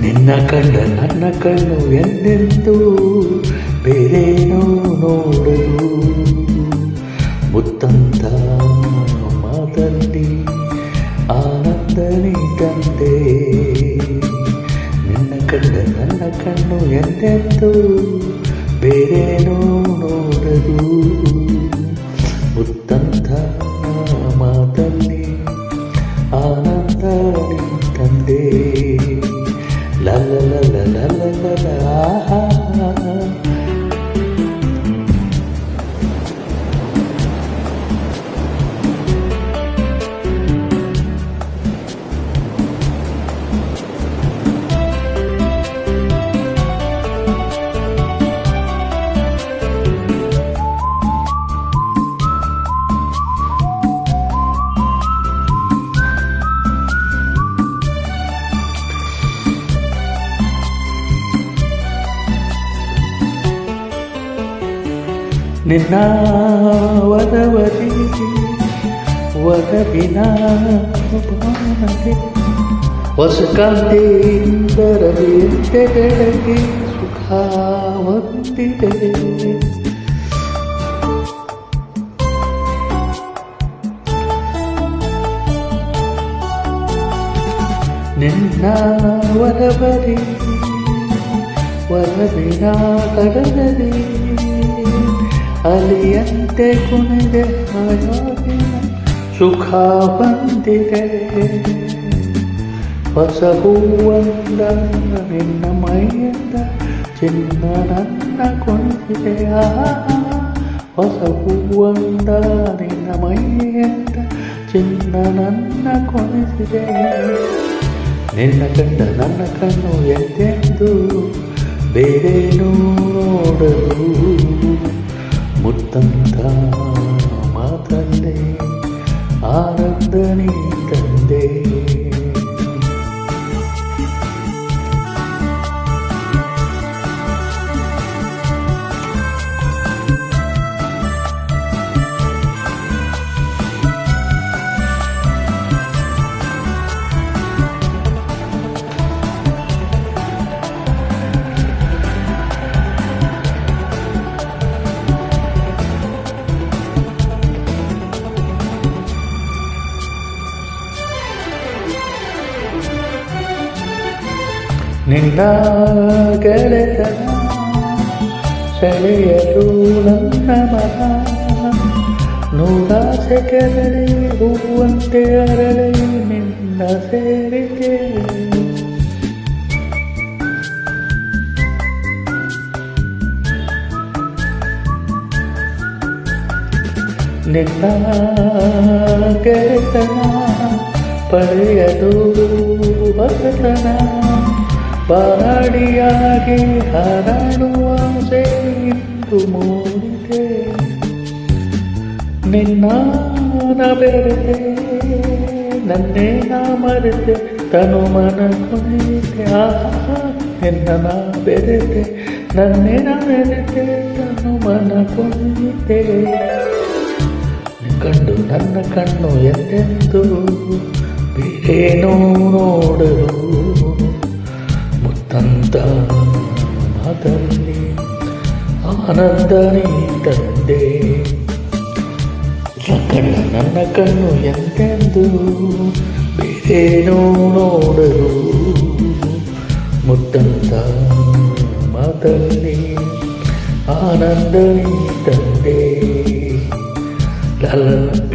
ನಿನ್ನ ಕಂಡ ನನ್ನ ಕಣ್ಣು ಎಂದೆಂದೂ ಬೇರೇನೋ ನೋಡಲು ಮುತ್ತಂತ ಮಾತಲ್ಲಿ ಆನಂದನೇ ತಂದೆ. ನಿನ್ನ ಕಂಡ ನನ್ನ ಕಣ್ಣು ಎಂದೆಂದೂ ಬೇರೇನೋ ನೋಡಲು ಮುತ್ತಂತ ಮಾತಲ್ಲಿ ಆನಂದನೇ ತಂದೆ. La la la la la la la la ah, ah, ah. ನಿನ್ನ ವರವರಿ ವರವಿನ ಬಾನಗೆ ಹೊಸ ಕಾಂತಿಯಿಂದ ರವಿಯಂತೆ ಬೆಳಗ್ಗೆ ಸುಖ ಹೊಂದಿದೆ. ನಿನ್ನ ವರವರಿ ವರವಿನ ಕಡಲಲ್ಲಿ ಅಲಿಯಂತೆ ಕುಣಿದೆ ಹಾಯಾಗಿನ ಸುಖ ಬಂದಿದೆ. ಹೊಸ ಹೂವಂದ ನಿನ್ನ ಮೈಯಿಂದ ಚಿನ್ನ ನನ್ನ ಕುಣಿದಿದೆ. ಹೊಸ ಹೂವಂದ ನಿನ್ನ ಮೈಯಿಂದ ಚಿನ್ನ ನನ್ನ ಕುಣಿದಿದೆ. ನಿನ್ನ ಕಂಡ ನನ್ನ ಕಣ್ಣು ಎಂದೆಂದು ಬೇರೇನೂ ನೋಡಲು ಮುತ್ತಂತ ಮಾತಲ್ಲೇ ಆನಂದ ನೀ ತಂದೆ. ನಿನ್ನ ಗೆಳೆತನ ಸೆಳೆಯಲು ನನ್ನ ಮನ ನೂರಾಸೆ ಕೆರಳಿ ಹೂವಂತೆ ಅರಳಿ ನಿನ್ನ ಸೇರಿಕೆ. ನಿನ್ನ ಗೆಳೆತನ ಪಡೆಯಲು ಹೊಸತನ ಬಾಡಿಯಾಗಿ ಹಾರಾಡುವ ಆಸೆ ಇಂದು ಮೂಡಿದೆ. ನಿನ್ನ ಬೆರೆತೆ ನನ್ನೇ ನಾ ಮರೆತೆ ತನು ಮನ ಕುಣಿತೆ. ನಿನ್ನ ಬೆರೆತೆ ನನ್ನೇ ನಾ ಬೆರೆತೆ ತನು ಮನ ಕುಣಿತೆ. ಕಂಡು ನನ್ನ ಕಣ್ಣು ಎಂದೆಂದು ಬೇರೇನೋ ನೋಡಲು ಮುತ್ತಂತ ಮಾತಲ್ಲಿ ಆನಂದ ನೀ ತಂದೆ. ಕಂಡ ನನ್ನ ಕಣ್ಣು ಎಂದೆಂದು ಬೇರೇನೋ ನೋಡಲು ಮುತ್ತಂತ ಮಾತಲ್ಲಿ ಆನಂದ ನೀ ತಂದೆ. la la